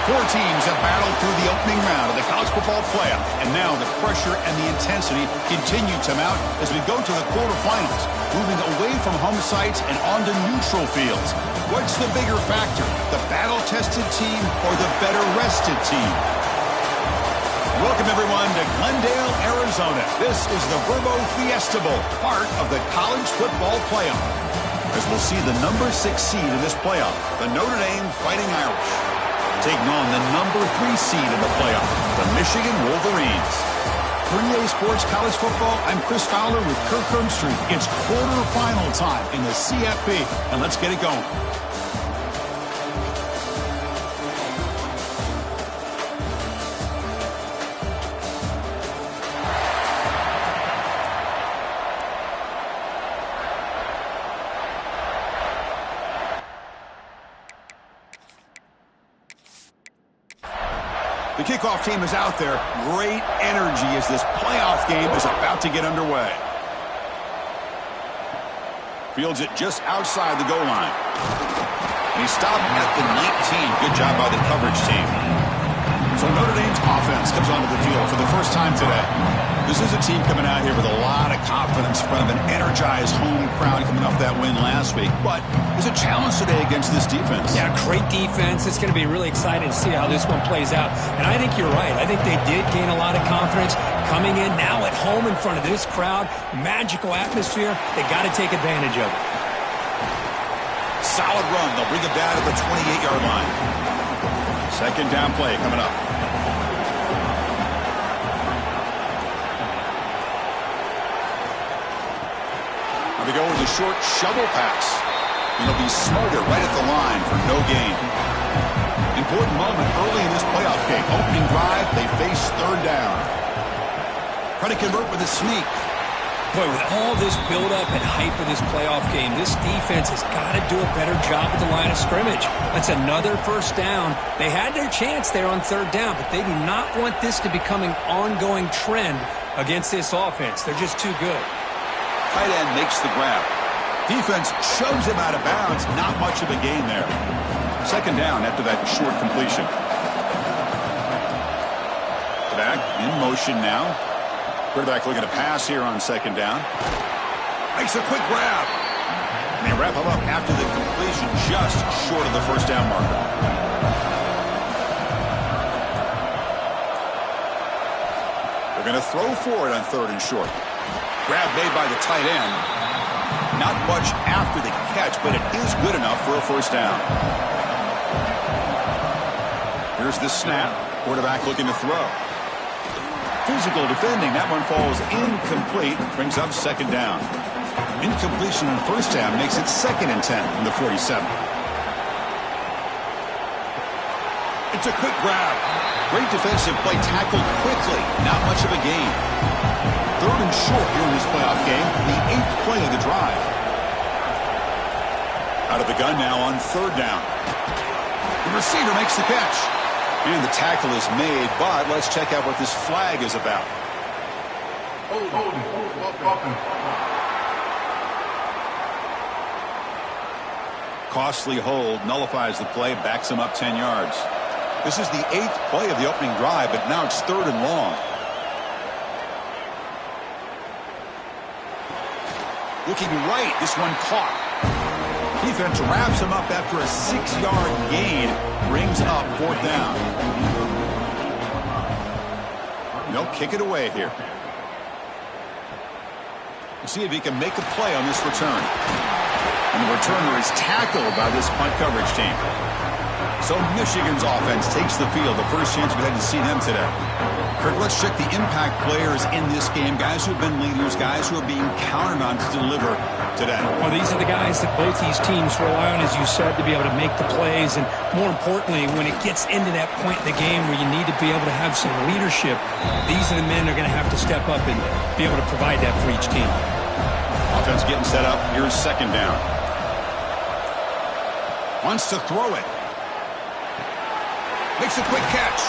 Four teams have battled through the opening round of the college football playoff, and now the pressure and the intensity continue to mount as we go to the quarterfinals, moving away from home sites and onto neutral fields. What's the bigger factor, the battle-tested team or the better-rested team? Welcome, everyone, to Glendale, Arizona. This is the Vrbo Fiesta Bowl, part of the college football playoff, as we'll see the number 6 seed in this playoff, the Notre Dame Fighting Irish, taking on the number 3 seed in the playoff, the Michigan Wolverines. For EA Sports College Football, I'm Chris Fowler with Kirk Herbstreit. It's quarterfinal time in the CFP, and let's get it going. The kickoff team is out there. Great energy as this playoff game is about to get underway. Fields it just outside the goal line. And he stopped at the 19. Good job by the coverage team. So Notre Dame's offense comes onto the field for the first time today. This is a team coming out here with a lot of confidence in front of an energized home crowd coming off that win last week. But there's a challenge today against this defense. Yeah, great defense. It's going to be really exciting to see how this one plays out. And I think you're right. I think they did gain a lot of confidence coming in now at home in front of this crowd. Magical atmosphere. They got to take advantage of it. Solid run. They'll bring it down to the 28-yard line. Second down play coming up. They go with a short shovel pass. And they'll be smarter right at the line for no gain. Important moment early in this playoff game. Opening drive, they face third down. Try to convert with a sneak. Boy, with all this build-up and hype of this playoff game, this defense has got to do a better job at the line of scrimmage. That's another first down. They had their chance there on third down, but they do not want this to become an ongoing trend against this offense. They're just too good. Tight end makes the grab. Defense shoves him out of bounds. Not much of a gain there. Second down after that short completion. Back in motion now. Quarterback looking to pass here on second down. Makes a quick grab. And they wrap him up after the completion just short of the first down marker. They're going to throw for it on third and short. Grab made by the tight end. Not much after the catch, but it is good enough for a first down. Here's the snap. Quarterback looking to throw. Physical defending. That one falls incomplete. Brings up second down. Incompletion on first down makes it 2nd and 10 from the 47. It's a quick grab. Great defensive play, tackled quickly. Not much of a gain. Third and short here in this playoff game, the 8th play of the drive. Out of the gun now on third down. The receiver makes the catch. And the tackle is made, but let's check out what this flag is about. Costly hold, nullifies the play, backs him up 10 yards. This is the 8th play of the opening drive, but now it's third and long. Looking right, this one caught. Defense wraps him up after a 6-yard gain. Brings up fourth down. They'll kick it away here. We'll see if he can make a play on this return. And the returner is tackled by this punt coverage team. So Michigan's offense takes the field. The first chance we had to see them today. Kirk, let's check the impact players in this game. Guys who have been leaders, guys who are being counted on to deliver today. Well, these are the guys that both these teams rely on, as you said, to be able to make the plays. And more importantly, when it gets into that point in the game where you need to be able to have some leadership, these are the men that are going to have to step up and be able to provide that for each team. Offense getting set up. Here's second down. Wants to throw it. Makes a quick catch.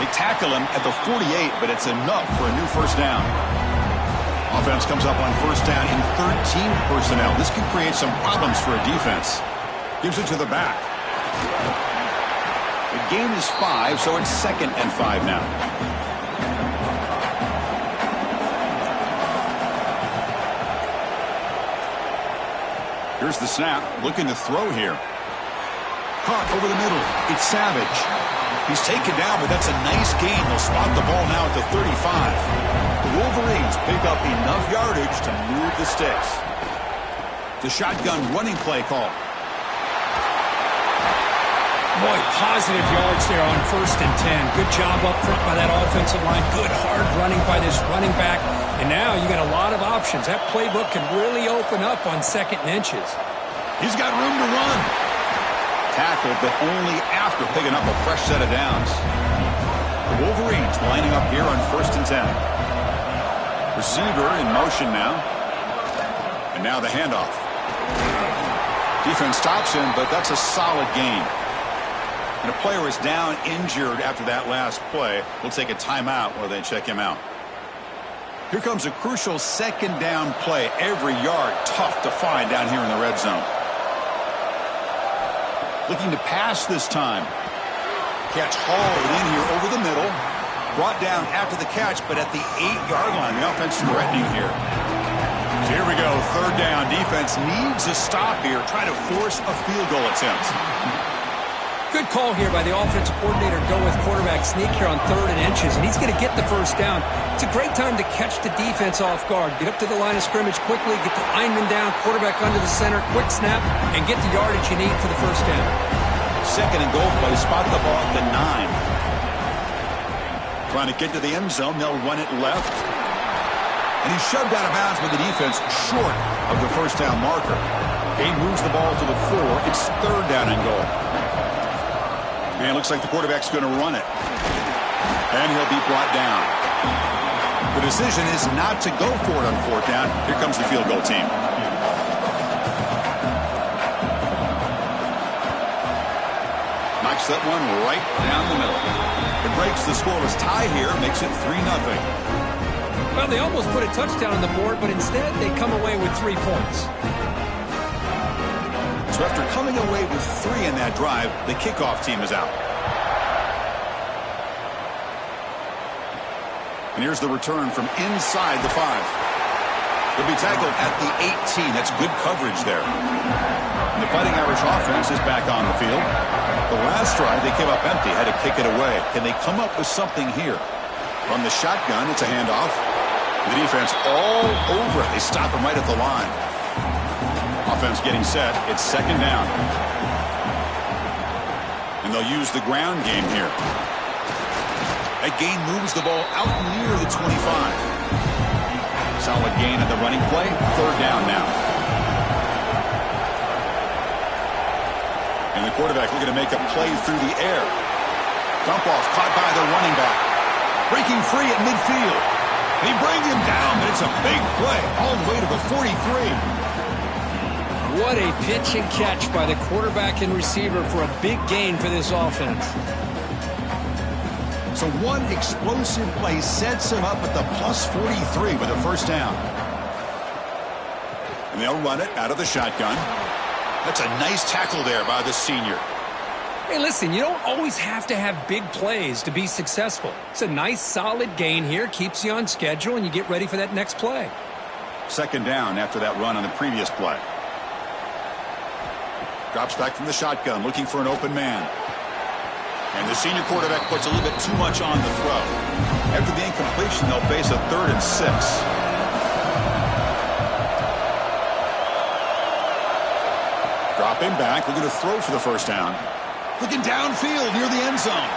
They tackle him at the 48, but it's enough for a new first down. Offense comes up on first down in 13 personnel. This could create some problems for a defense. Gives it to the back. The gain is 5, so it's 2nd and 5 now. Here's the snap, looking to throw here. Caught over the middle. It's Savage. He's taken down, but that's a nice gain. They'll spot the ball now at the 35. The Wolverines pick up enough yardage to move the sticks. The shotgun running play call. Boy, positive yards there on 1st and 10. Good job up front by that offensive line. Good hard running by this running back. And now you got a lot of options. That playbook can really open up on 2nd and inches. He's got room to run. Tackled, but only after picking up a fresh set of downs. The Wolverines lining up here on 1st and 10. Receiver in motion now. And now the handoff. Defense stops him, but that's a solid gain. And a player is down injured after that last play. We'll take a timeout while they check him out. Here comes a crucial 2nd down play. Every yard tough to find down here in the red zone. Looking to pass this time. Catch hauled in here over the middle. Brought down after the catch, but at the 8-yard line. The offense threatening here. So here we go. 3rd down. Defense needs a stop here. Try to force a field goal attempt. Good call here by the offensive coordinator. Go with quarterback sneak here on 3rd and inches, and he's going to get the 1st down. It's a great time to catch the defense off guard. Get up to the line of scrimmage quickly, get the lineman down, quarterback under the center, quick snap, and get the yardage you need for the 1st down. 2nd and goal play. Spot the ball at the 9. Trying to get to the end zone. They'll run it left. And he's shoved out of bounds with the defense short of the 1st down marker. He moves the ball to the 4. It's 3rd down and goal. And it looks like the quarterback's going to run it. And he'll be brought down. The decision is not to go for it on 4th down. Here comes the field goal team. Knocks that one right down the middle. It breaks the scoreless tie here, makes it 3-0. Well, they almost put a touchdown on the board, but instead they come away with 3 points. So after coming away with 3 in that drive, the kickoff team is out. And here's the return from inside the 5. He'll be tackled at the 18. That's good coverage there. And the Fighting Irish offense is back on the field. The last drive, they came up empty, had to kick it away. Can they come up with something here? From the shotgun, it's a handoff. The defense all over it. They stop him right at the line. Offense getting set. It's 2nd down. And they'll use the ground game here. That gain moves the ball out near the 25. Solid gain at the running play. 3rd down now. And the quarterback looking to make a play through the air. Dump off caught by the running back. Breaking free at midfield. They bring him down, but it's a big play all the way to the 43. What a pitch and catch by the quarterback and receiver for a big gain for this offense. So one explosive play sets him up at the plus 43 with a 1st down. And they'll run it out of the shotgun. That's a nice tackle there by the senior. Hey, listen, you don't always have to have big plays to be successful. It's a nice, solid gain here, keeps you on schedule, and you get ready for that next play. 2nd down after that run on the previous play. Drops back from the shotgun, looking for an open man. And the senior quarterback puts a little bit too much on the throw. After the incompletion, they'll face a 3rd and 6. Dropping back, looking to throw for the 1st down. Looking downfield near the end zone.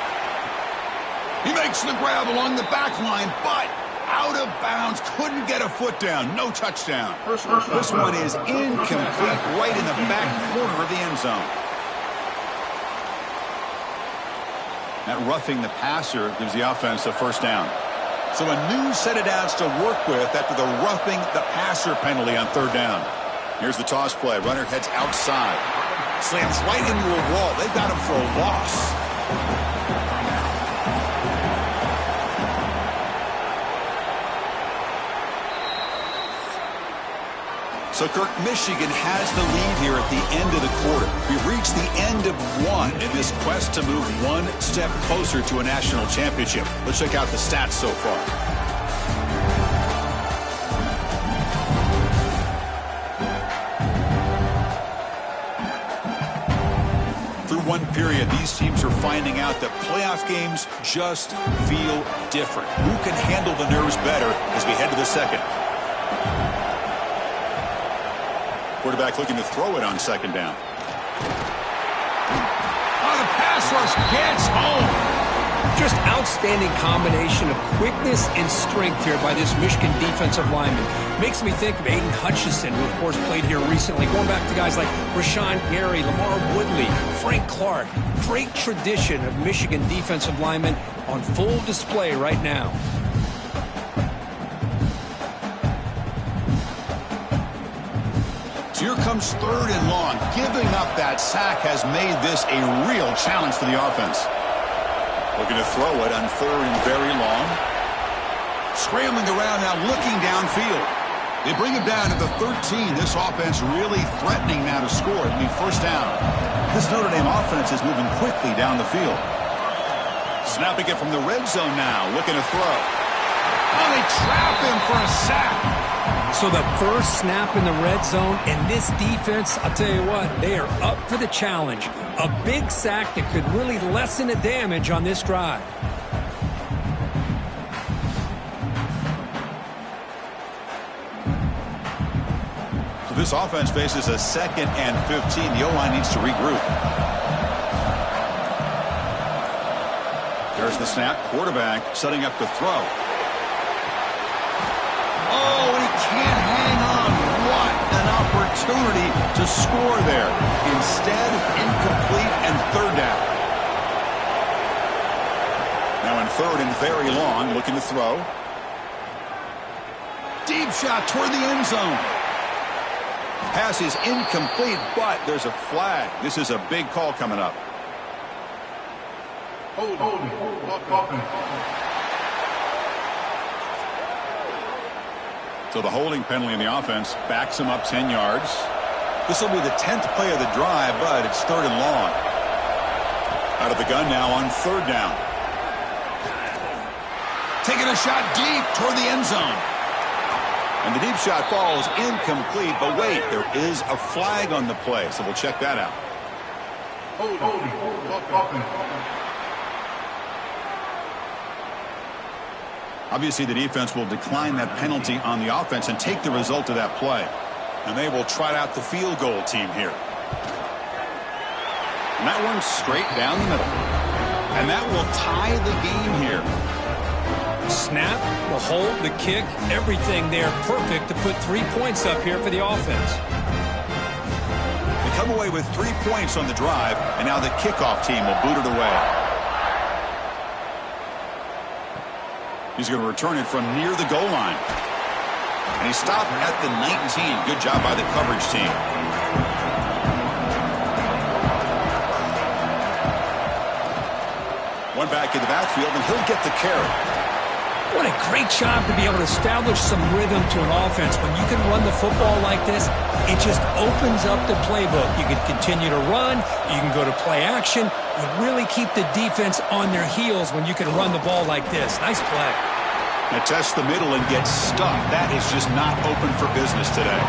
He makes the grab along the back line, but out of bounds. Couldn't get a foot down. No touchdown. This one is incomplete right in the back corner of the end zone. That roughing the passer gives the offense a 1st down. So a new set of downs to work with after the roughing the passer penalty on 3rd down. Here's the toss play. Runner heads outside. Slams right into a wall. They've got him for a loss. So, Kirk, Michigan has the lead here at the end of the quarter. We've reached the end of one in this quest to move one step closer to a national championship. Let's check out the stats so far. Through one period, these teams are finding out that playoff games just feel different. Who can handle the nerves better as we head to the second? Quarterback looking to throw it on second down. Oh, the pass rush gets home. Just outstanding combination of quickness and strength here by this Michigan defensive lineman. Makes me think of Aiden Hutchinson, who, of course, played here recently. Going back to guys like Rashawn Gary, Lamar Woodley, Frank Clark. Great tradition of Michigan defensive linemen on full display right now. So here comes third and long. Giving up that sack has made this a real challenge for the offense. Looking to throw it on third and very long. Scrambling around now, looking downfield. They bring him down to the 13. This offense really threatening now to score. It'll be first down. This Notre Dame offense is moving quickly down the field. Snapping it from the red zone now, looking to throw. Oh, they trap him for a sack. So the first snap in the red zone, and this defense, I'll tell you what, they are up for the challenge. A big sack that could really lessen the damage on this drive. So this offense faces a second and 15. The O-line needs to regroup. There's the snap. Quarterback setting up to throw. Oh, and he can't hang on. What an opportunity to score there. Instead, incomplete and third down. Now in third and very long, looking to throw. Deep shot toward the end zone. Pass is incomplete, but there's a flag. This is a big call coming up. So the holding penalty in the offense backs him up 10 yards. This will be the 10th play of the drive, but it's third and long. Out of the gun now on third down. Taking a shot deep toward the end zone. And the deep shot falls incomplete, but wait, there is a flag on the play, so we'll check that out. Obviously, the defense will decline that penalty on the offense and take the result of that play. And they will trot out the field goal team here. And that one's straight down the middle. And that will tie the game here. Snap, the hold, the kick, everything there perfect to put 3 points up here for the offense. They come away with 3 points on the drive, and now the kickoff team will boot it away. He's going to return it from near the goal line. And he stopped at the 19. Good job by the coverage team. One back in the backfield, and he'll get the carry. What a great job to be able to establish some rhythm to an offense. When you can run the football like this, it just opens up the playbook. You can continue to run. You can go to play action. You really keep the defense on their heels when you can run the ball like this. Nice play. Now test the middle and get stuffed. That is just not open for business today.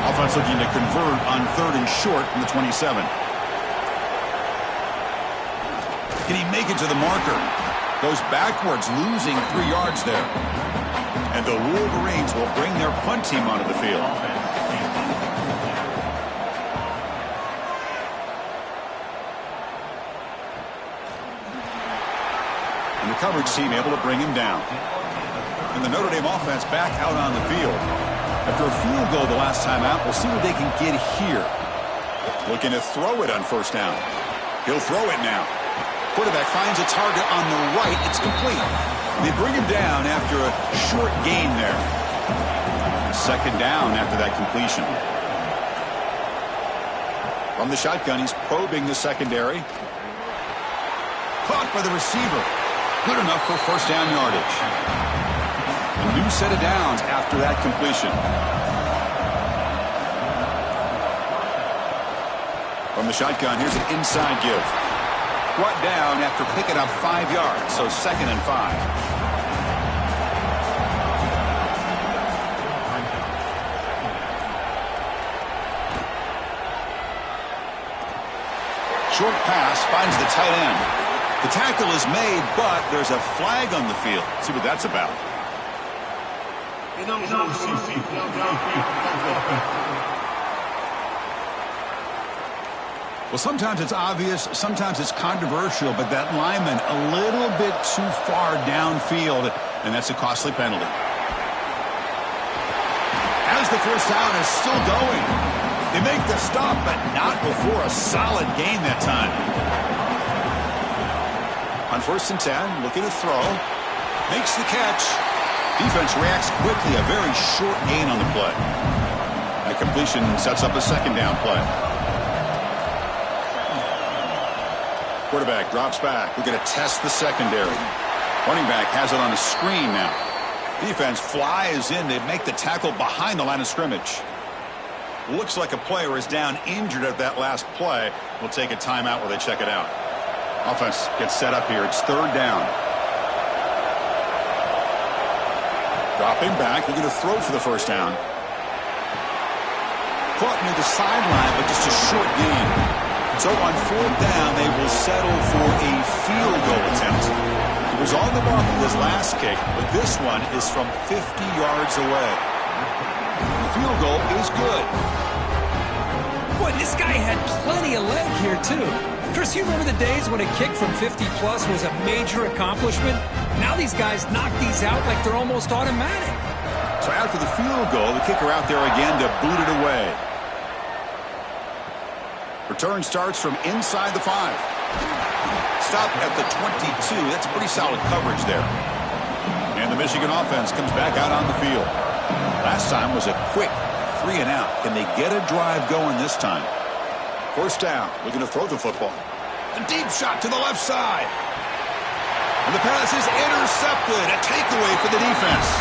Offense looking to convert on third and short from the 27. Can he make it to the marker? Goes backwards, losing 3 yards there. And the Wolverines will bring their punt team onto the field. And the coverage team able to bring him down. And the Notre Dame offense back out on the field. After a field goal the last time out, we'll see what they can get here. Looking to throw it on first down. He'll throw it now. Quarterback finds a target on the right. It's complete. They bring him down after a short gain there. Second down after that completion. From the shotgun, he's probing the secondary. Caught by the receiver. Good enough for first down yardage. A new set of downs after that completion. From the shotgun, here's an inside give. Brought down after picking up 5 yards, so 2nd and 5. Short pass finds the tight end. The tackle is made, but there's a flag on the field. Let's see what that's about. Well, sometimes it's obvious, sometimes it's controversial, but that lineman a little bit too far downfield, and that's a costly penalty. As the first down is still going. They make the stop, but not before a solid gain that time. On 1st and 10, looking to throw. Makes the catch. Defense reacts quickly. A very short gain on the play. The completion sets up a 2nd down play. Quarterback drops back. We're going to test the secondary. Running back has it on a screen now. Defense flies in. They make the tackle behind the line of scrimmage. Looks like a player is down injured at that last play. We'll take a timeout while they check it out. Offense gets set up here. It's 3rd down. Dropping back. We're going to throw for the 1st down. Caught near the sideline, but just a short gain. So on 4th down, they will settle for a field goal attempt. He was on the mark with his last kick, but this one is from 50 yards away. The field goal is good. Boy, this guy had plenty of leg here, too. Chris, you remember the days when a kick from 50-plus was a major accomplishment? Now these guys knock these out like they're almost automatic. So after the field goal, the kicker out there again to boot it away. Return starts from inside the 5. Stop at the 22. That's pretty solid coverage there. And the Michigan offense comes back out on the field. Last time was a quick 3 and out. Can they get a drive going this time? 1st down. Looking to throw the football. A deep shot to the left side. And the pass is intercepted. A takeaway for the defense.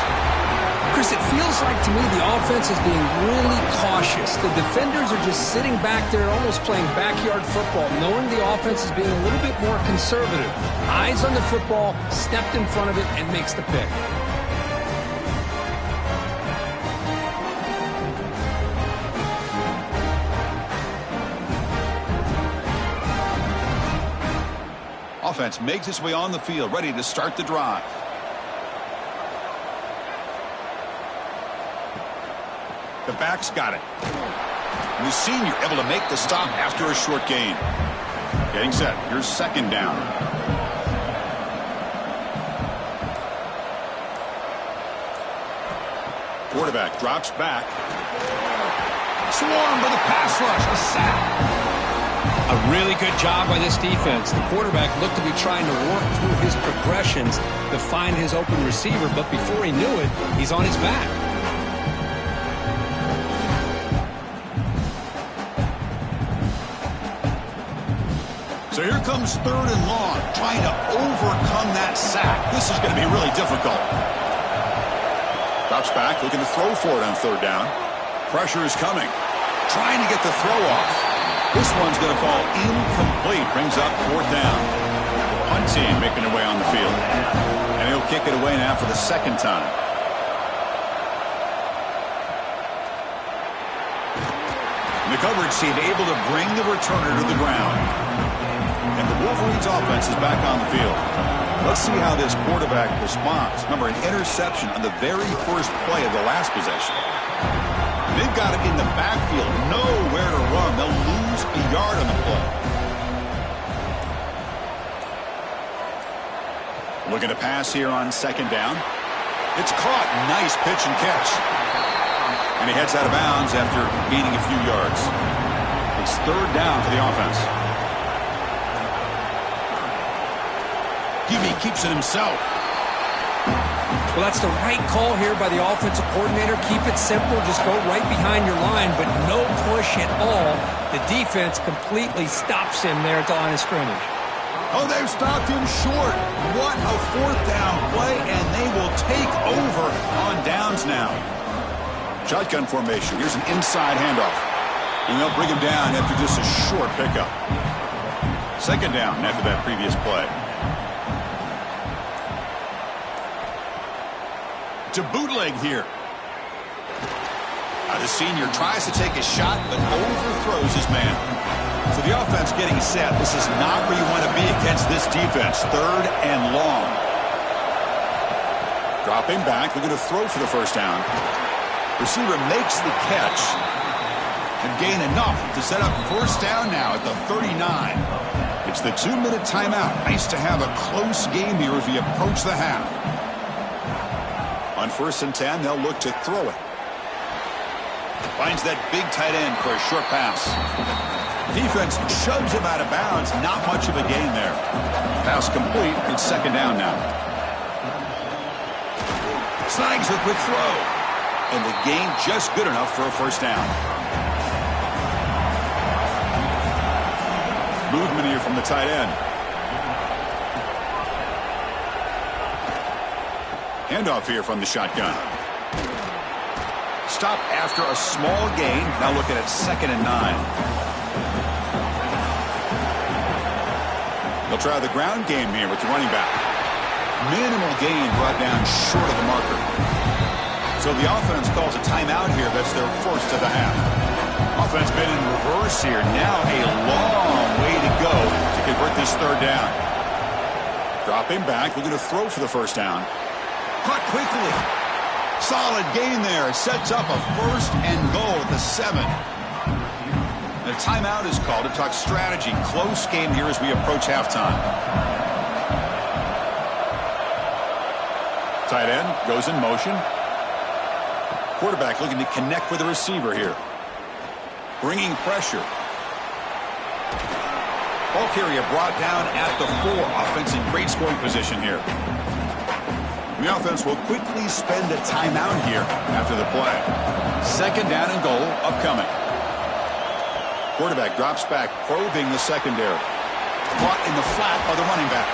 Chris, it feels like to me the offense is being really cautious. The defenders are just sitting back there almost playing backyard football, knowing the offense is being a little bit more conservative. Eyes on the football, stepped in front of it, and makes the pick. Offense makes its way on the field, ready to start the drive. The back's got it. And the senior able to make the stop after a short gain. Getting set. Here's 2nd down. Quarterback drops back. Swarmed by the pass rush. A sack. A really good job by this defense. The quarterback looked to be trying to work through his progressions to find his open receiver, but before he knew it, he's on his back. So here comes 3rd and long, trying to overcome that sack. This is going to be really difficult. Drops back, looking to throw for it on 3rd down. Pressure is coming. Trying to get the throw off. This one's going to fall incomplete. Brings up 4th down. Punt team making their way on the field. And he'll kick it away now for the 2nd time. And the coverage team able to bring the returner to the ground. And the Wolverines offense is back on the field. Let's see how this quarterback responds. Remember, an interception on the very first play of the last possession. They've got it in the backfield, nowhere to run. They'll lose a yard on the play. Looking to pass here on 2nd down. It's caught. Nice pitch and catch. And he heads out of bounds after gaining a few yards. It's 3rd down for the offense. Gibby keeps it himself. Well, that's the right call here by the offensive coordinator. Keep it simple. Just go right behind your line, but no push at all. The defense completely stops him there at the line of scrimmage. Oh, they've stopped him short. What a 4th down play, and they will take over on downs now. Shotgun formation. Here's an inside handoff. And they'll bring him down after just a short pickup. Second down after that previous play. To bootleg here. The senior tries to take a shot, but overthrows his man. So the offense getting set. This is not where you want to be against this defense. Third and long. Dropping back, looking to throw for the first down. Receiver makes the catch and gain enough to set up first down now at the 39. It's the 2-minute timeout. Nice to have a close game here as we approach the half. On 1st and 10, they'll look to throw it. Finds that big tight end for a short pass. Defense shoves him out of bounds. Not much of a gain there. Pass complete. It's second down now. Snags a quick throw. And the gain just good enough for a first down. Movement here from the tight end. Handoff here from the shotgun. Stop after a small gain. Now looking at 2nd and 9. They'll try the ground game here with the running back. Minimal gain brought down short of the marker. So the offense calls a timeout here. That's their first of the half. Offense been in reverse here. Now a long way to go to convert this third down. Dropping back, looking to throw for the first down. Caught quickly. Solid gain there. Sets up a 1st and goal at the 7. The timeout is called to talk strategy. Close game here as we approach halftime. Tight end goes in motion. Quarterback looking to connect with the receiver here. Bringing pressure. Ball carrier brought down at the 4. Offense in great scoring position here. The offense will quickly spend a timeout here after the play. Second down and goal upcoming. Quarterback drops back, probing the secondary. Caught in the flat by the running back.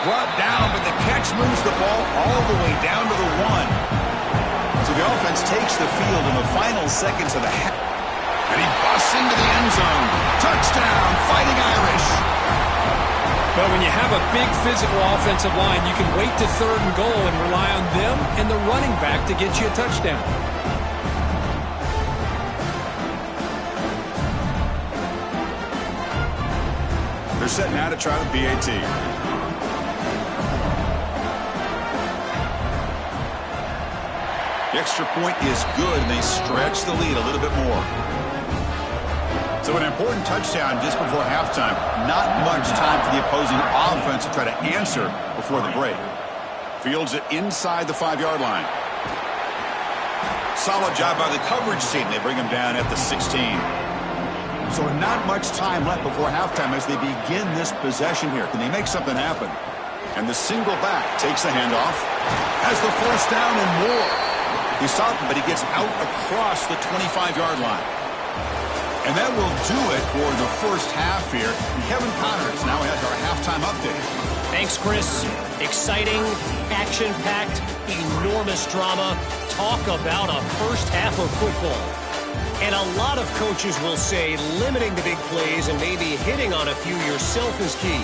Brought down, but the catch moves the ball all the way down to the 1. So the offense takes the field in the final seconds of the half. And he busts into the end zone. Touchdown, Fighting Irish. But when you have a big physical offensive line, you can wait to 3rd and goal and rely on them and the running back to get you a touchdown. They're set now to try the BAT. The extra point is good, and they stretch the lead a little bit more. So an important touchdown just before halftime. Not much time for the opposing offense to try to answer before the break. Fields it inside the 5-yard line. Solid job by the coverage team. They bring him down at the 16. So not much time left before halftime as they begin this possession here. Can they make something happen? And the single back takes the handoff. Has the first down and more. He stopped him, but he gets out across the 25-yard line. And that will do it for the first half here. Kevin Connors now has our halftime update. Thanks, Chris. Exciting, action-packed, enormous drama. Talk about a first half of football. And a lot of coaches will say limiting the big plays and maybe hitting on a few yourself is key.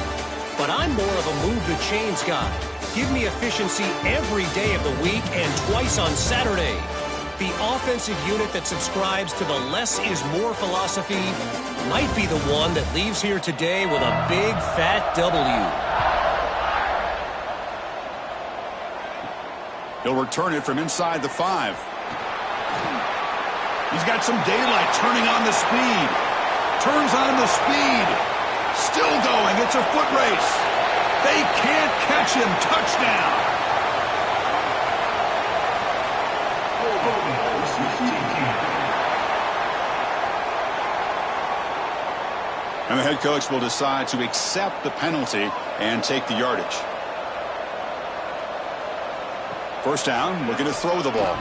But I'm more of a move the chains guy. Give me efficiency every day of the week and twice on Saturday. The offensive unit that subscribes to the less is more philosophy might be the one that leaves here today with a big fat W. He'll return it from inside the 5. He's got some daylight, turning on the speed. Turns on the speed. Still going. It's a foot race. They can't catch him. Touchdown. And the head coach will decide to accept the penalty and take the yardage. First down, looking to throw the ball.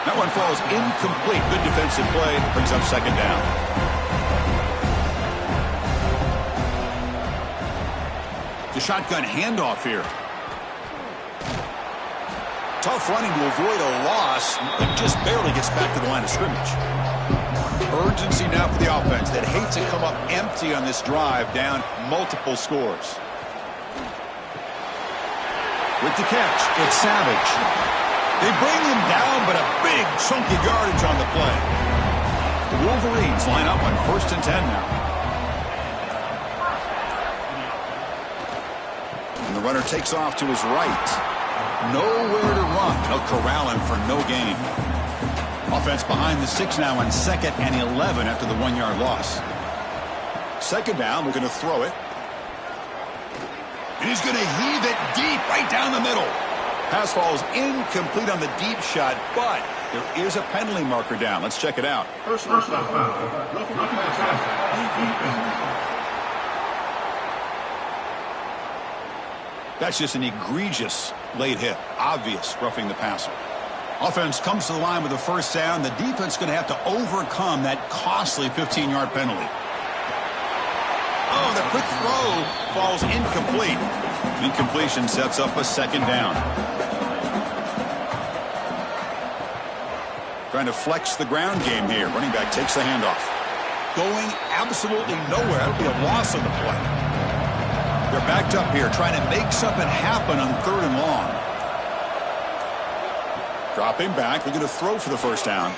That one falls incomplete. Good defensive play. Brings up second down. The shotgun handoff here. Tough running to avoid a loss, but just barely gets back to the line of scrimmage. Urgency now for the offense that hates to come up empty on this drive, down multiple scores. With the catch, it's Savage. They bring him down, but a big chunk of yardage on the play. The Wolverines line up on 1st and 10 now. And the runner takes off to his right. Nowhere to run. They'll corral him for no gain. Offense behind the 6 now on 2nd and 11 after the 1-yard loss. 2nd down, we're going to throw it. And he's going to heave it deep right down the middle. Pass falls incomplete on the deep shot, but there is a penalty marker down. Let's check it out. Personal foul. That's just an egregious late hit. Obvious roughing the passer. Offense comes to the line with a 1st down. The defense is going to have to overcome that costly 15-yard penalty. Oh, the quick throw falls incomplete. Incompletion sets up a 2nd down. Trying to flex the ground game here. Running back takes the handoff. Going absolutely nowhere. That'll be a loss on the play. They're backed up here trying to make something happen on 3rd and long. Dropping back. They're going to throw for the 1st down.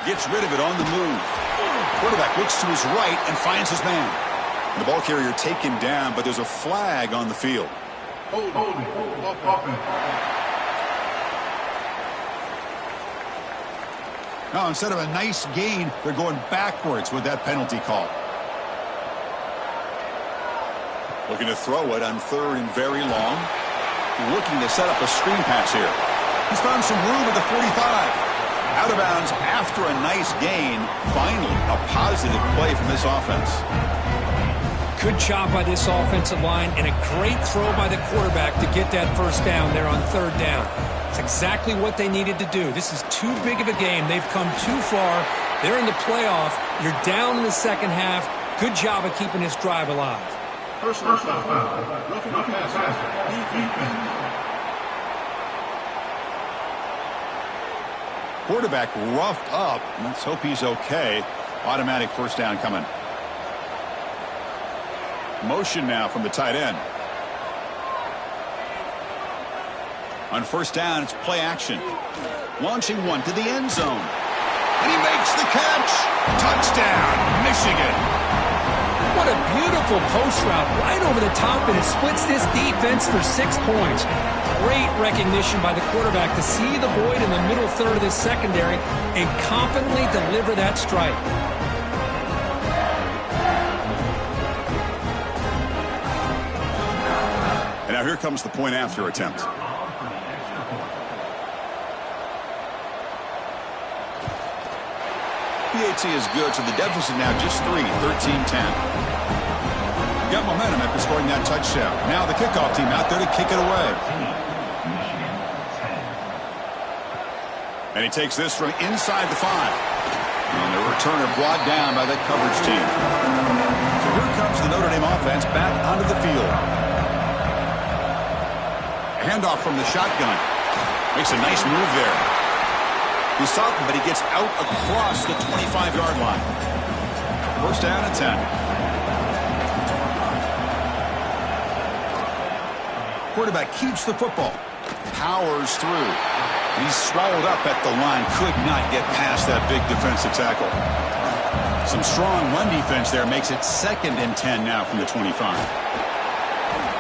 Gets rid of it on the move. Quarterback looks to his right and finds his man. The ball carrier taken down, but there's a flag on the field. Now, instead of a nice gain, they're going backwards with that penalty call. Looking to throw it on 3rd and very long. Looking to set up a screen pass here. He's found some room at the 45. Out of bounds after a nice gain. Finally, a positive play from this offense. Good job by this offensive line and a great throw by the quarterback to get that 1st down there on 3rd down. It's exactly what they needed to do. This is too big of a game. They've come too far. They're in the playoff. You're down in the 2nd half. Good job of keeping this drive alive. Personal foul. Quarterback roughed up. Let's hope he's okay. Automatic 1st down coming. Motion now from the tight end. On 1st down, it's play action. Launching one to the end zone. And he makes the catch. Touchdown, Michigan. What a beautiful post route right over the top, and it splits this defense for 6 points. Great recognition by the quarterback to see the void in the middle 3rd of this secondary and confidently deliver that strike. And now here comes the point after attempt. PAT is good, so the deficit now just 3, 13-10. Got momentum after scoring that touchdown. Now the kickoff team out there to kick it away. And he takes this from inside the 5. And the returner brought down by that coverage team. So here comes the Notre Dame offense back onto the field. A handoff from the shotgun. Makes a nice move there. He's stopped him, but he gets out across the 25-yard line. 1st down and 10. Quarterback keeps the football. Powers through. He's swallowed up at the line. Could not get past that big defensive tackle. Some strong run defense there makes it 2nd and 10 now from the 25.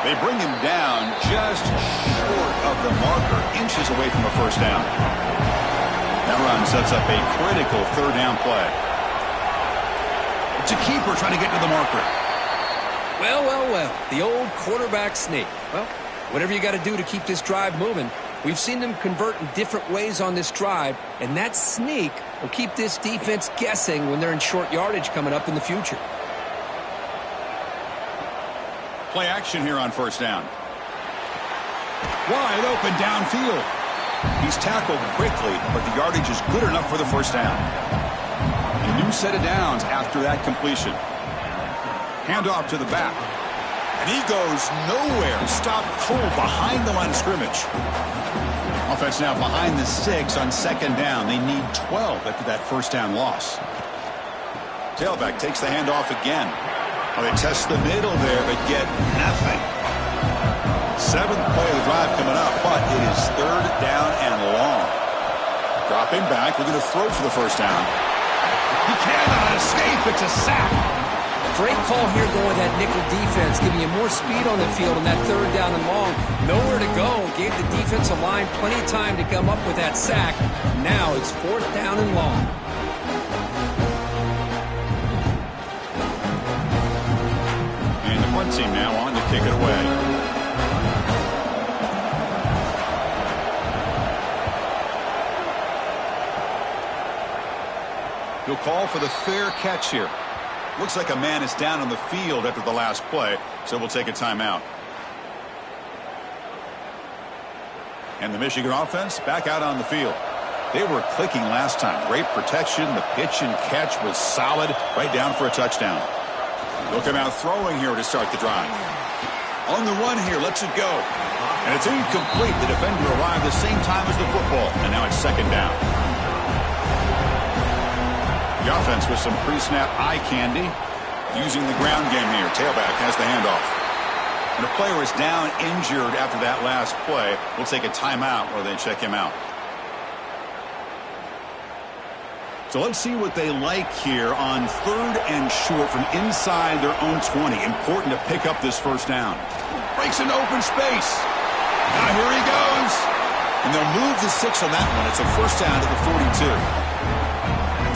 They bring him down just short of the marker, inches away from a 1st down. That run sets up a critical 3rd down play. It's a keeper trying to get to the marker. Well, well, well. The old quarterback sneak. Well, whatever you got to do to keep this drive moving. We've seen them convert in different ways on this drive, and that sneak will keep this defense guessing when they're in short yardage coming up in the future. Play action here on 1st down. Wide open downfield. He's tackled quickly, but the yardage is good enough for the 1st down. A new set of downs after that completion. Handoff to the back. And he goes nowhere. Stopped cold behind the line of scrimmage. Offense now behind the 6 on second down. They need 12 after that first down loss. Tailback takes the handoff again. Well, they test the middle there, but get nothing. 7th play of the drive coming up, but it is 3rd down and long. Dropping back, looking to throw for the first down. He cannot escape. It's a sack. Great call here going with that nickel defense, giving you more speed on the field on that 3rd down and long. Nowhere to go. Gave the defensive line plenty of time to come up with that sack. Now it's 4th down and long. And the punt team now on to kick it away. He'll call for the fair catch here. Looks like a man is down on the field after the last play, so we'll take a timeout. And the Michigan offense back out on the field. They were clicking last time. Great protection. The pitch and catch was solid. Right down for a touchdown. They'll come out throwing here to start the drive. On the run here, lets it go. And it's incomplete. The defender arrived the same time as the football. And now it's 2nd down. The offense with some pre-snap eye candy. Using the ground game here. Tailback has the handoff. And the player is down injured after that last play. We'll take a timeout where they check him out. So let's see what they like here on 3rd and short from inside their own 20. Important to pick up this first down. Breaks into open space. Now here he goes. And they'll move the 6 on that one. It's a first down to the 42.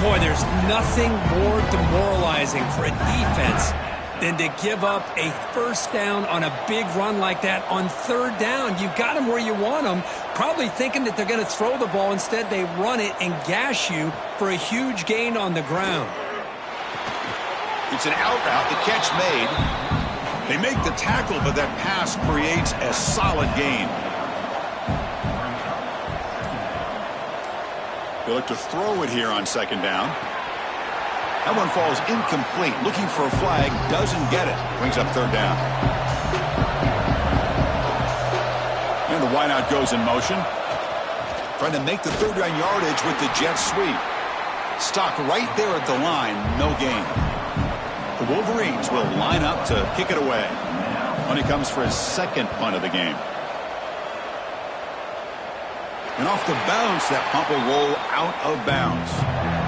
Boy, there's nothing more demoralizing for a defense than to give up a first down on a big run like that on 3rd down. You've got them where you want them, probably thinking that they're going to throw the ball. Instead, they run it and gash you for a huge gain on the ground. It's an out route. The catch made. They make the tackle, but that pass creates a solid gain. They look to throw it here on 2nd down. That one falls incomplete. Looking for a flag. Doesn't get it. Brings up 3rd down. And the wideout goes in motion. Trying to make the 3rd down yardage with the jet sweep. Stopped right there at the line. No gain. The Wolverines will line up to kick it away. When he comes for his 2nd punt of the game. And off the bounce, that pump will roll out of bounds.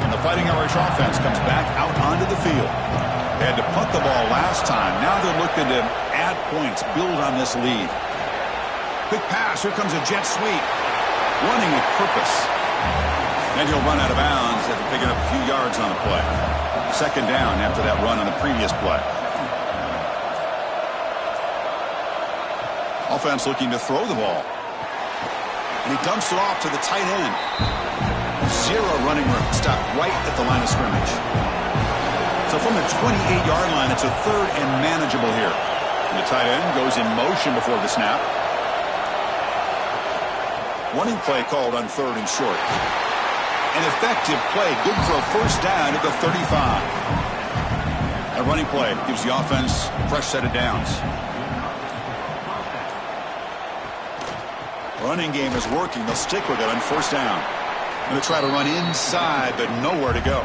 And the Fighting Irish offense comes back out onto the field. They had to punt the ball last time. Now they're looking to add points, build on this lead. Quick pass. Here comes a jet sweep. Running with purpose. And he'll run out of bounds after picking up a few yards on the play. 2nd down after that run on the previous play. Offense looking to throw the ball. And he dumps it off to the tight end. 0 running room. Stopped right at the line of scrimmage. So from the 28-yard line, it's a 3rd and manageable here. And the tight end goes in motion before the snap. Running play called on 3rd and short. An effective play. Good for a first down at the 35. A running play gives the offense a fresh set of downs. Running game is working. They'll stick with it on 1st down. Going to try to run inside, but nowhere to go.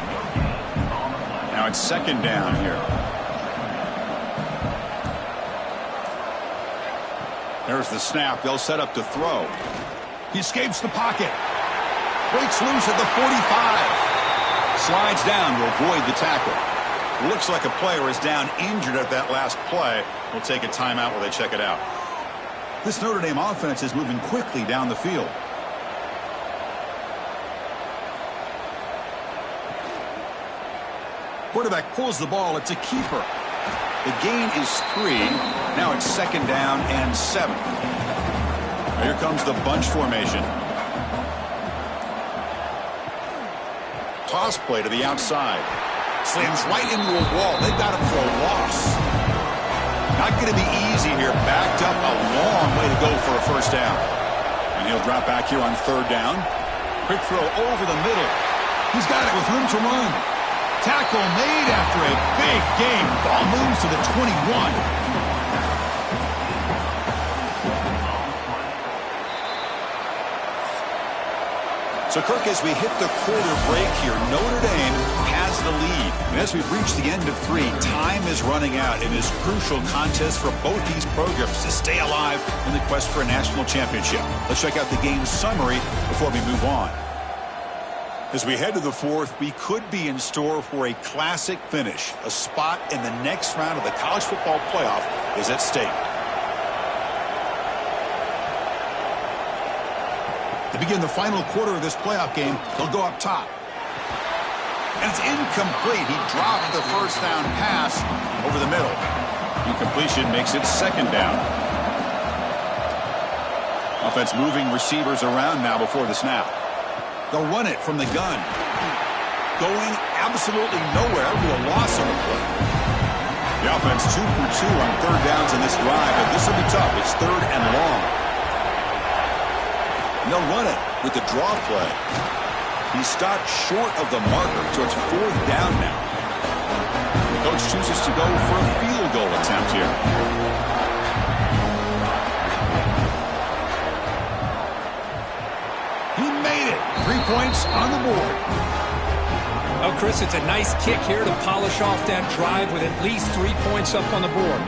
Now it's 2nd down here. There's the snap. They'll set up to throw. He escapes the pocket. Breaks loose at the 45. Slides down to avoid the tackle. Looks like a player is down injured at that last play. We'll take a timeout while they check it out. This Notre Dame offense is moving quickly down the field. Quarterback pulls the ball. It's a keeper. The gain is 3. Now it's 2nd down and 7. Here comes the bunch formation. Toss play to the outside. Slams right into a wall. They've got him for a loss. Not going to be easy here. Backed up a long way to go for a first down. And he'll drop back here on 3rd down. Quick throw over the middle. He's got it with room to run. Tackle made after a big gain. Ball moves to the 21. So, Kirk, as we hit the quarter break here, Notre Dame has the lead. And as we've reached the end of 3, time is running out in this crucial contest for both these programs to stay alive in the quest for a national championship. Let's check out the game summary before we move on. As we head to the 4th, we could be in store for a classic finish. A spot in the next round of the college football playoff is at stake. To begin the final quarter of this playoff game, they'll go up top. And it's incomplete. He dropped the first down pass over the middle. Incompletion makes it 2nd down. Offense moving receivers around now before the snap. They'll run it from the gun. Going absolutely nowhere to a loss on the play. The offense 2 for 2 on 3rd downs in this drive, but this will be tough. It's 3rd and long. And they'll run it with the draw play. He stopped short of the marker, so it's 4th down now. The coach chooses to go for a field goal attempt here. He made it. 3 points on the board. Oh, Chris, it's a nice kick here to polish off that drive with at least 3 points up on the board.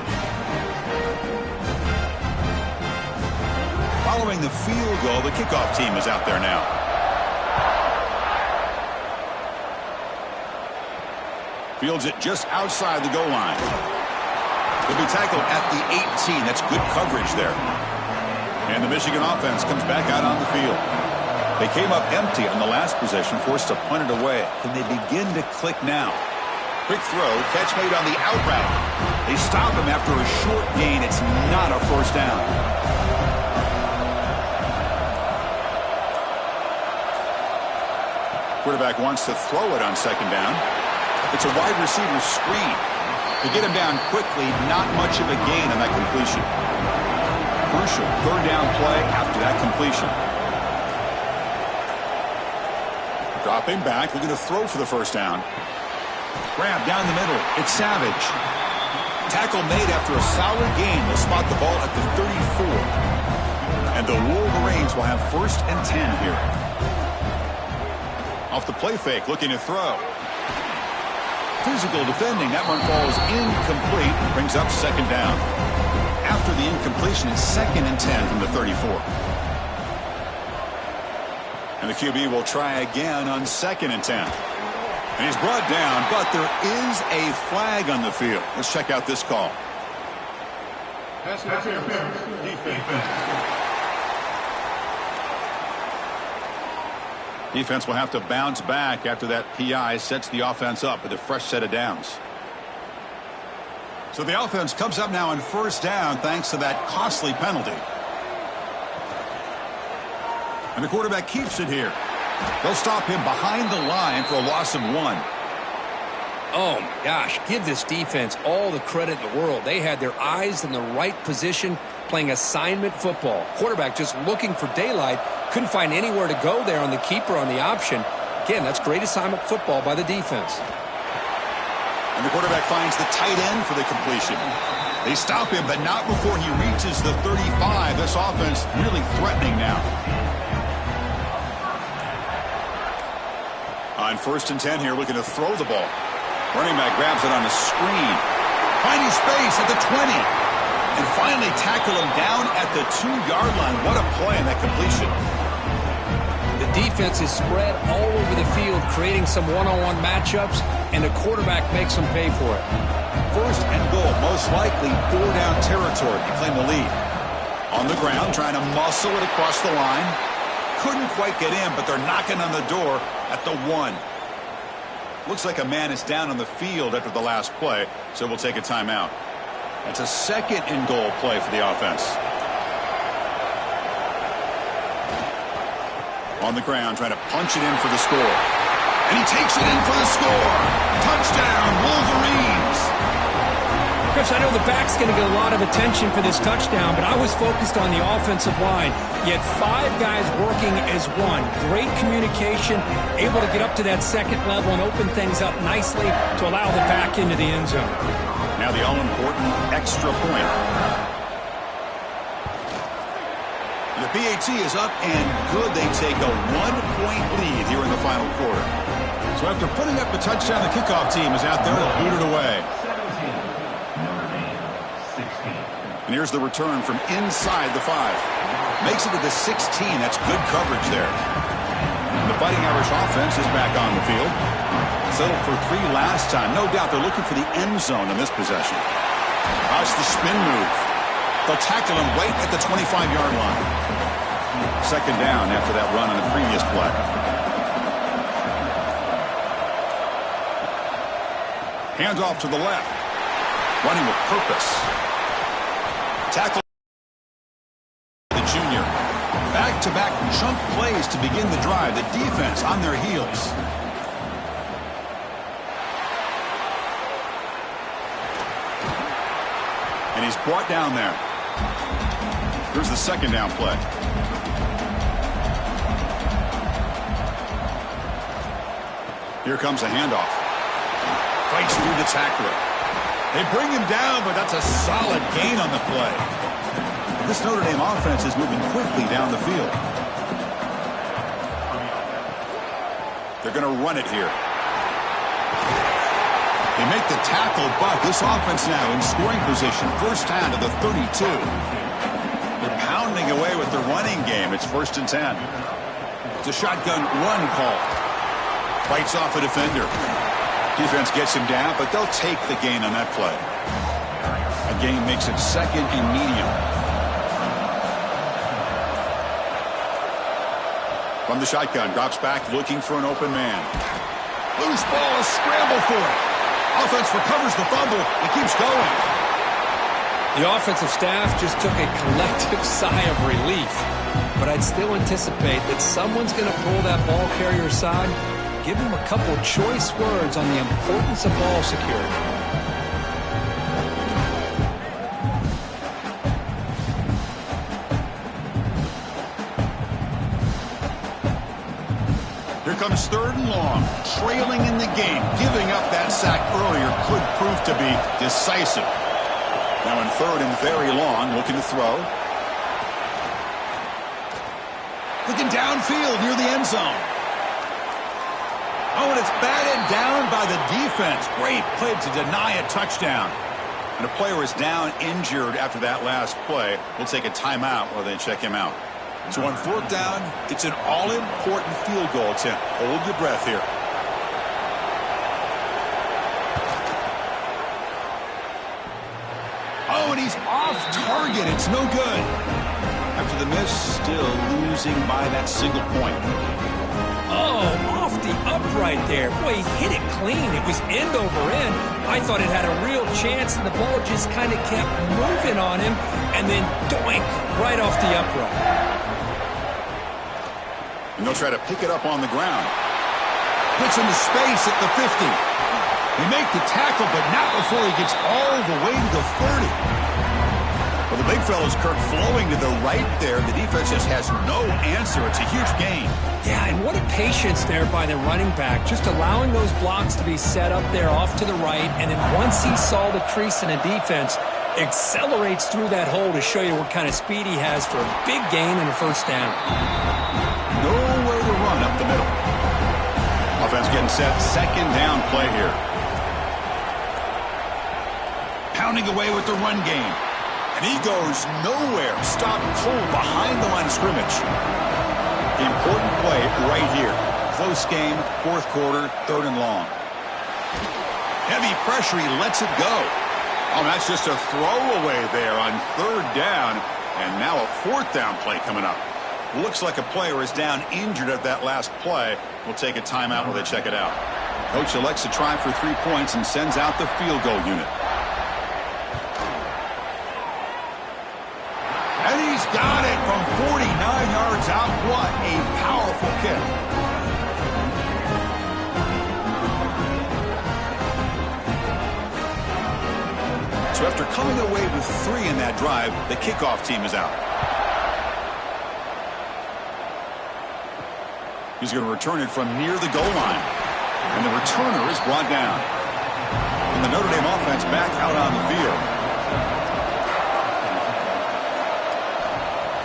Following the field goal, the kickoff team is out there now. Fields it just outside the goal line. He'll be tackled at the 18. That's good coverage there. And the Michigan offense comes back out on the field. They came up empty on the last possession, forced to punt it away. Can they begin to click now? Quick throw, catch made on the out route. They stop him after a short gain. It's not a first down. Quarterback wants to throw it on 2nd down. It's a wide receiver screen. To get him down quickly, not much of a gain on that completion. Crucial 3rd down play after that completion. Dropping back, looking to throw for the first down. Grab down the middle. It's Savage. Tackle made after a solid gain. They'll spot the ball at the 34. And the Wolverines will have 1st and 10 here. Off the play fake, looking to throw. Physical defending. That one falls incomplete. Brings up 2nd down. After the incompletion, it's 2nd and 10 from the 34. And the QB will try again on 2nd and 10. And he's brought down, but there is a flag on the field. Let's check out this call. Defense will have to bounce back after that PI sets the offense up with a fresh set of downs. So the offense comes up now on 1st down thanks to that costly penalty. And the quarterback keeps it here. They'll stop him behind the line for a loss of 1. Oh, my gosh, give this defense all the credit in the world. They had their eyes in the right position, playing assignment football. Quarterback just looking for daylight. Couldn't find anywhere to go there on the keeper on the option. Again, that's great assignment football by the defense. And the quarterback finds the tight end for the completion. They stop him, but not before he reaches the 35. This offense really threatening now. On 1st and 10 here, looking to throw the ball. Running back grabs it on a screen. Finding space at the 20. And finally tackle him down at the 2-yard line. What a play on that completion. The defense is spread all over the field, creating some one-on-one matchups, and the quarterback makes them pay for it. 1st and goal, most likely 4-down territory to claim the lead. On the ground, trying to muscle it across the line. Couldn't quite get in, but they're knocking on the door at the 1. Looks like a man is down on the field after the last play, so we'll take a timeout. That's a 2nd and goal play for the offense. On the ground, trying to punch it in for the score. And he takes it in for the score. Touchdown, Wolverines. Chris, I know the back's going to get a lot of attention for this touchdown, but I was focused on the offensive line. You had 5 guys working as one. Great communication, able to get up to that 2nd level and open things up nicely to allow the back into the end zone. Now the all-important extra point. The PAT is up and good. They take a 1-point lead here in the final quarter. So after putting up a touchdown, the kickoff team is out there to boot it away. And here's the return from inside the 5. Makes it to the 16. That's good coverage there. And the Fighting Irish offense is back on the field. Settled for 3 last time. No doubt they're looking for the end zone in this possession. Watch the spin move. They'll tackle him right at the 25-yard line. Second down after that run on the previous play. Handoff to the left. Running with purpose. Tackle the junior. Back-to-back chunk plays to begin the drive. The defense on their heels. And he's brought down there. Here's the second down play. Here comes a handoff. Fights through the tackler. They bring him down, but that's a solid gain on the play. This Notre Dame offense is moving quickly down the field. They're going to run it here. They make the tackle, but this offense now in scoring position. First down to the 32. They're pounding away with the running game. It's 1st and 10. It's a shotgun run call. Fights off a defender. Defense gets him down, but they'll take the gain on that play. A gain makes it 2nd and medium. From the shotgun, drops back looking for an open man. Loose ball, a scramble for it. Offense recovers the fumble and keeps going. The offensive staff just took a collective sigh of relief. But I'd still anticipate that someone's going to pull that ball carrier aside, give him a couple choice words on the importance of ball security. Here comes 3rd and long, trailing in the game. Giving up that sack earlier could prove to be decisive. Now in 3rd and very long, looking to throw. Looking downfield near the end zone. Oh, and it's batted down by the defense. Great play to deny a touchdown. And a player is down injured after that last play. We'll take a timeout while they check him out. So on 4th down, it's an all-important field goal attempt. Hold your breath here. Oh, and he's off target. It's no good. After the miss, still losing by that single point. Oh, off the upright there. Boy, he hit it clean. It was end over end. I thought it had a real chance, and the ball just kind of kept moving on him, and then doink, right off the upright. And they'll try to pick it up on the ground. Puts into space at the 50. They make the tackle, but not before he gets all the way to the 30. Well, the big fella's Kirk flowing to the right there. The defense just has no answer. It's a huge gain. Yeah, and what a patience there by the running back, just allowing those blocks to be set up there off to the right, and then once he saw the crease in the defense, accelerates through that hole to show you what kind of speed he has for a big gain and a 1st down. Nowhere to run up the middle. Offense getting set. 2nd down play here. Pounding away with the run game. And he goes nowhere. Stop cold behind the line of scrimmage. Important play right here. Close game, 4th quarter, 3rd and long. Heavy pressure, he lets it go. Oh, that's just a throwaway there on 3rd down. And now a 4th down play coming up. Looks like a player is down injured at that last play. We'll take a timeout while they check it out. Coach elects to try for 3 points and sends out the field goal unit. And he's got it from 49 yards out. What a powerful kick. So after coming away with 3 in that drive, the kickoff team is out. He's going to return it from near the goal line. And the returner is brought down. And the Notre Dame offense back out on the field.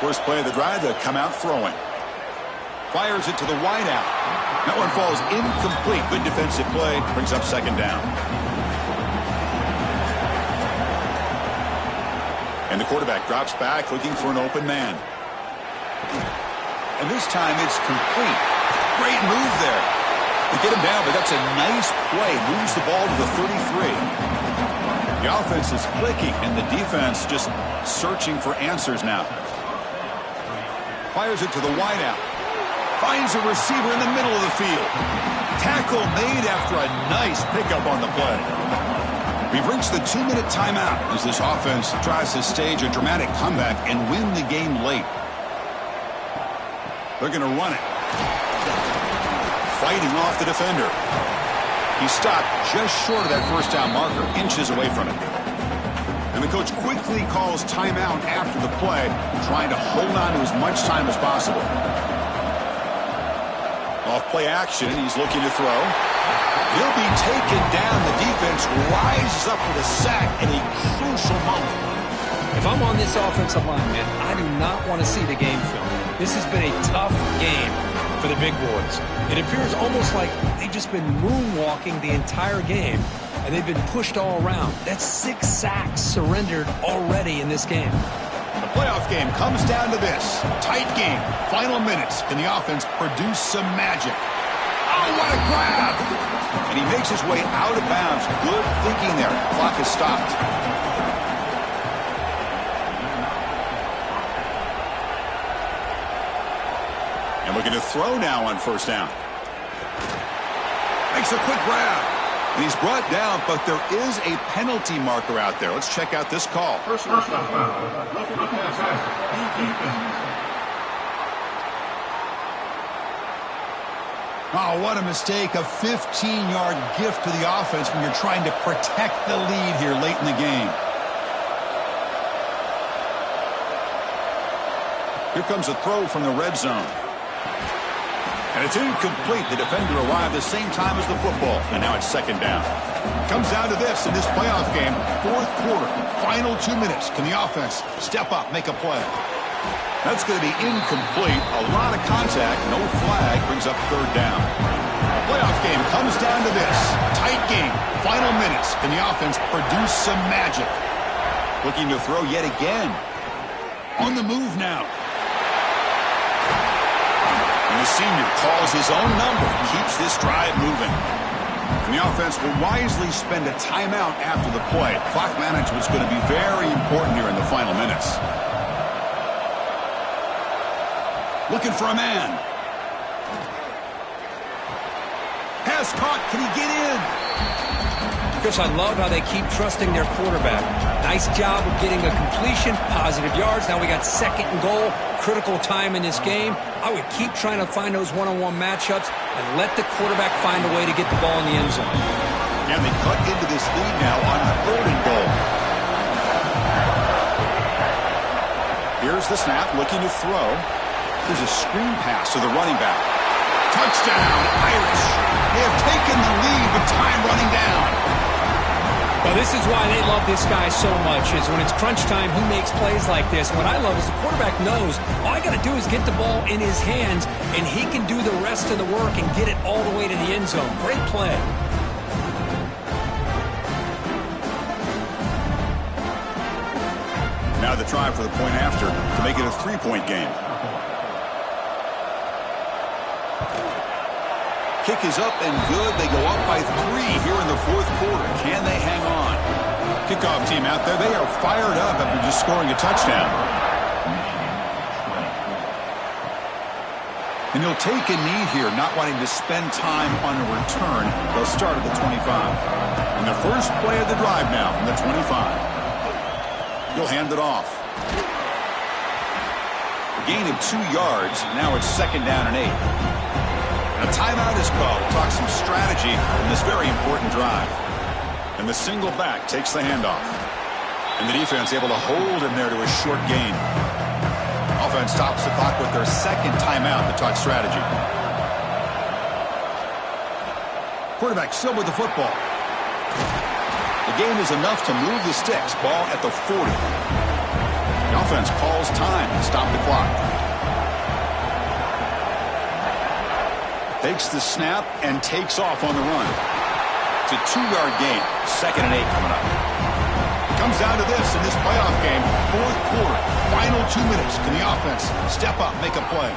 First play of the drive, to come out throwing. Fires it to the wide out. That one falls incomplete. Good defensive play. Brings up second down. And the quarterback drops back looking for an open man. And this time it's complete. Great move there. They get him down, but that's a nice play. Moves the ball to the 33. The offense is clicking, and the defense just searching for answers now. Fires it to the wideout. Finds a receiver in the middle of the field. Tackle made after a nice pickup on the play. We've reached the 2-minute timeout as this offense tries to stage a dramatic comeback and win the game late. They're going to run it. Fighting off the defender. He stopped just short of that first down marker, inches away from it. And the coach quickly calls timeout after the play, trying to hold on to as much time as possible. Off play action, he's looking to throw. He'll be taken down. The defense rises up with a sack at a crucial moment. If I'm on this offensive line, man, I do not want to see the game film. This has been a tough game for the big boys. It appears almost like they've just been moonwalking the entire game, and they've been pushed all around. That's 6 sacks surrendered already in this game. The playoff game comes down to this. Tight game. Final minutes. Can the offense produce some magic? Oh, what a grab! And he makes his way out of bounds. Good thinking there. Clock is stopped. And looking to throw now on first down. Makes a quick grab. And he's brought down, but there is a penalty marker out there. Let's check out this call. First down foul. Oh, what a mistake. A 15-yard gift to the offense when you're trying to protect the lead here late in the game. Here comes a throw from the red zone. And it's incomplete. The defender arrived the same time as the football. And now it's second down. Comes down to this in this playoff game. Fourth quarter. Final 2 minutes. Can the offense step up, make a play? That's going to be incomplete. A lot of contact. No flag. Brings up third down. The playoff game comes down to this. Tight game. Final minutes. Can the offense produce some magic? Looking to throw yet again. On the move now. And the senior calls his own number, keeps this drive moving. And the offense will wisely spend a timeout after the play. Clock management is going to be very important here in the final minutes. Looking for a man. Pass caught. Can he get in? Chris, I love how they keep trusting their quarterback. Nice job of getting a completion, positive yards. Now we got second and goal, critical time in this game. I would keep trying to find those one-on-one matchups and let the quarterback find a way to get the ball in the end zone. And they cut into this lead now on third and goal. Here's the snap, looking to throw. There's a screen pass to the running back. Touchdown, Irish. They have taken the lead with time running down. Well, this is why they love this guy so much, is when it's crunch time, he makes plays like this. And what I love is the quarterback knows all I got to do is get the ball in his hands, and he can do the rest of the work and get it all the way to the end zone. Great play. Now the try for the point after to make it a 3-point game. Kick is up and good. They go up by 3 here in the fourth quarter. Can they hang on? Kickoff team out there. They are fired up after just scoring a touchdown. And he'll take a knee here, not wanting to spend time on a return. They'll start at the 25. And the first play of the drive now from the 25. He'll hand it off. A gain of 2 yards. Now it's second down and 8. A timeout is called. We'll talk some strategy in this very important drive. And the single back takes the handoff. And the defense able to hold him there to a short gain. Offense stops the clock with their second timeout to talk strategy. Quarterback still with the football. The gain is enough to move the sticks. Ball at the 40. The offense calls time to stop the clock. Takes the snap and takes off on the run. It's a 2-yard gain. 2nd and 8 coming up. It comes down to this in this playoff game. 4th quarter. Final 2 minutes. Can the offense step up, make a play?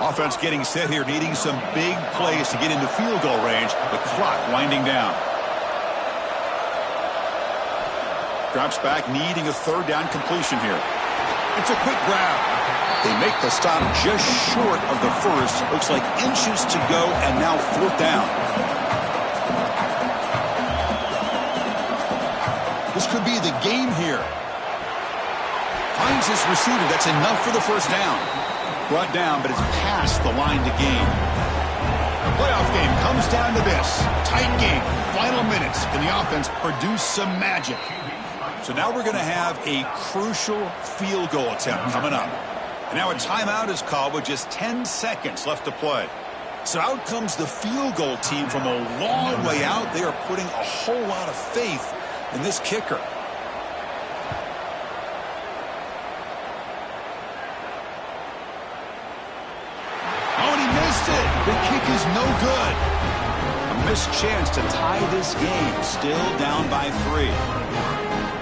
Offense getting set here, needing some big plays to get into field goal range. The clock winding down. Drops back, needing a 3rd down completion here. It's a quick grab. They make the stop just short of the first. Looks like inches to go, and now 4th down. This could be the game here. Finds his receiver. That's enough for the 1st down. Brought down, but it's past the line to gain. The playoff game comes down to this. Tight game. Final minutes. Can the offense produce some magic? So now we're going to have a crucial field goal attempt coming up. And now a timeout is called with just 10 seconds left to play. So out comes the field goal team from a long way out. They are putting a whole lot of faith in this kicker. Oh, and he missed it. The kick is no good. A missed chance to tie this game. Still down by 3.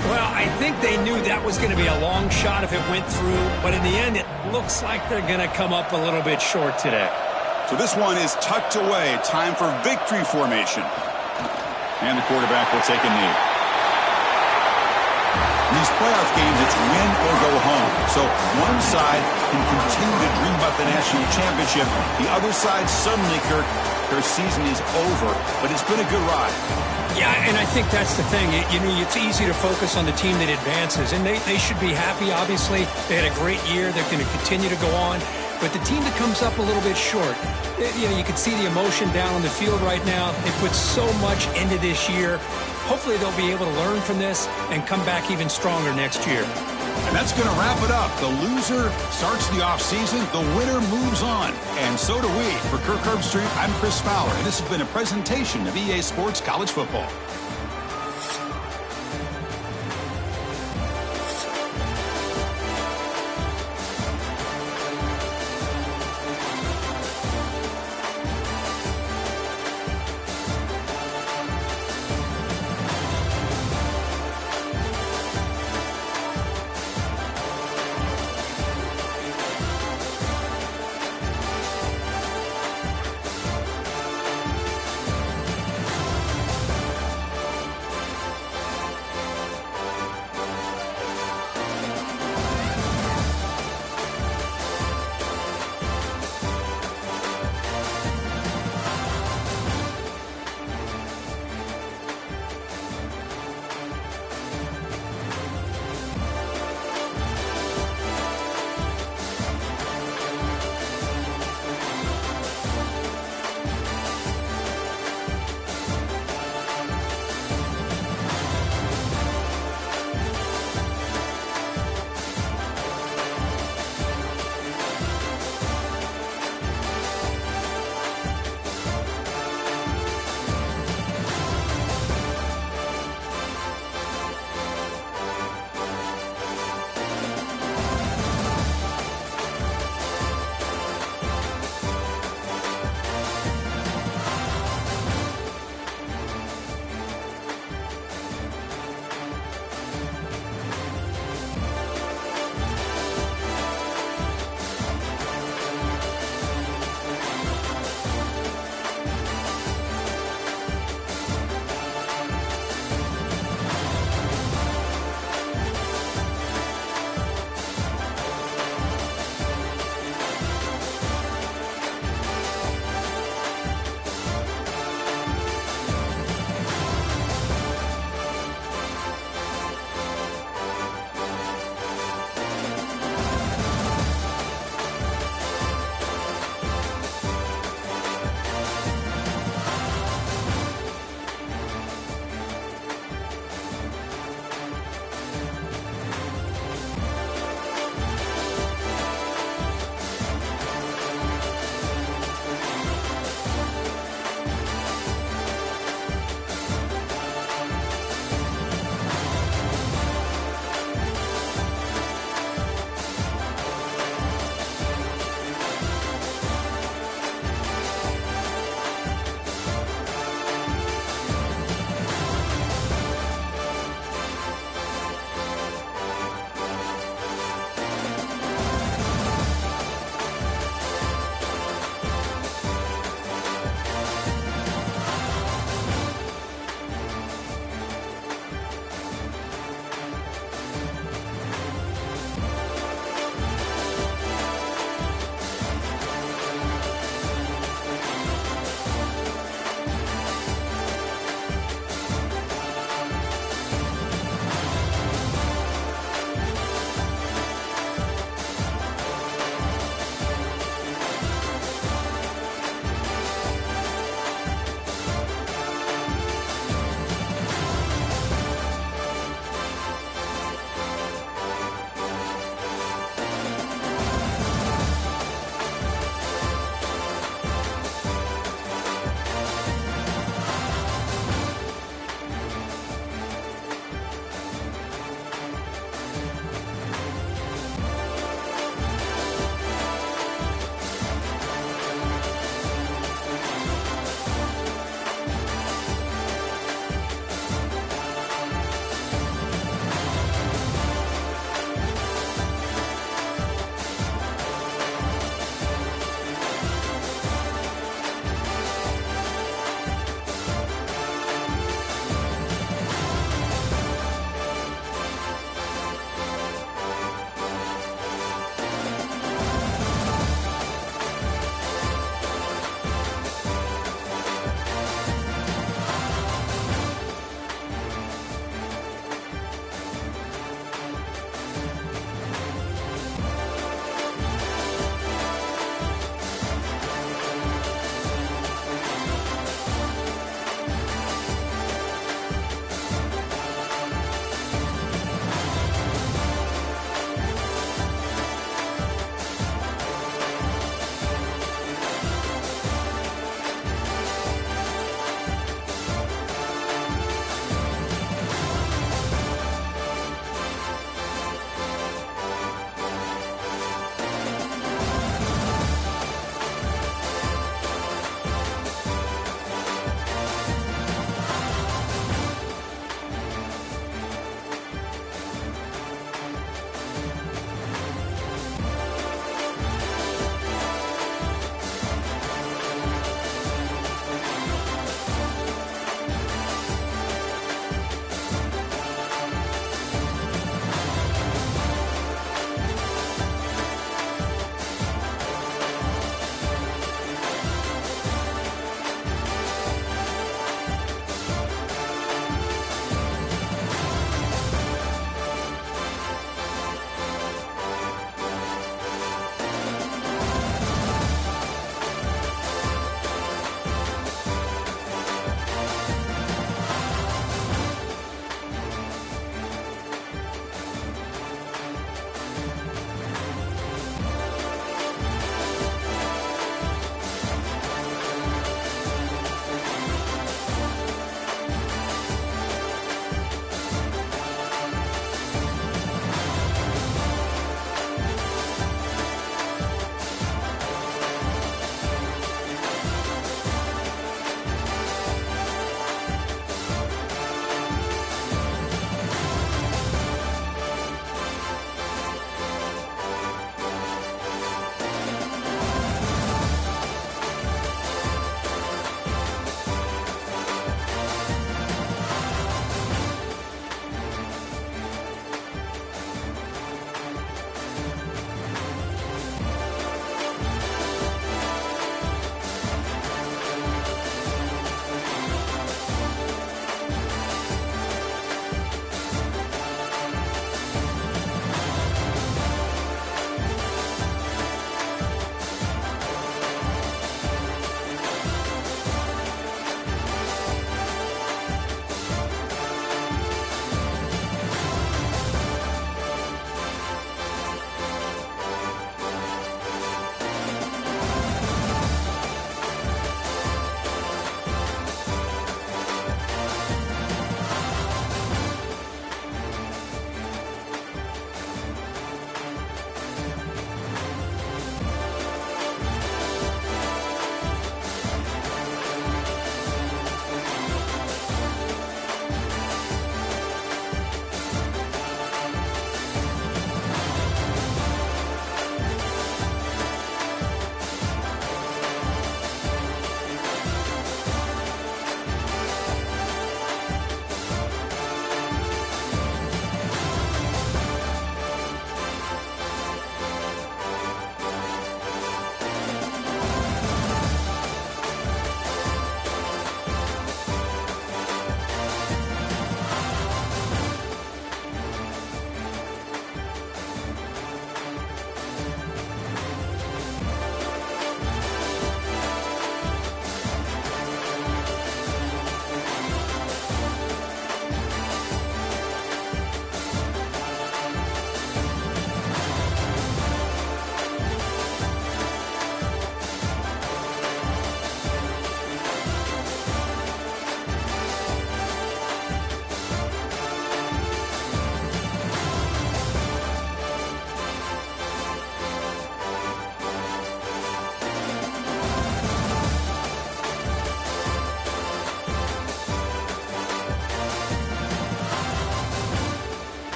Well, I think they knew that was going to be a long shot if it went through, but in the end, it looks like they're going to come up a little bit short today. So this one is tucked away. Time for victory formation. And the quarterback will take a knee. In these playoff games, it's win or go home. So one side can continue to dream about the national championship. The other side, suddenly, Kirk, their season is over. But it's been a good ride. Yeah, and I think that's the thing. It's easy to focus on the team that advances, and they should be happy, obviously. They had a great year. They're going to continue to go on. But the team that comes up a little bit short, you can see the emotion down on the field right now. They put so much into this year. Hopefully they'll be able to learn from this and come back even stronger next year. And that's going to wrap it up. The loser starts the offseason. The winner moves on. And so do we. For Kirk Herbstreit, I'm Chris Fowler. And this has been a presentation of EA Sports College Football.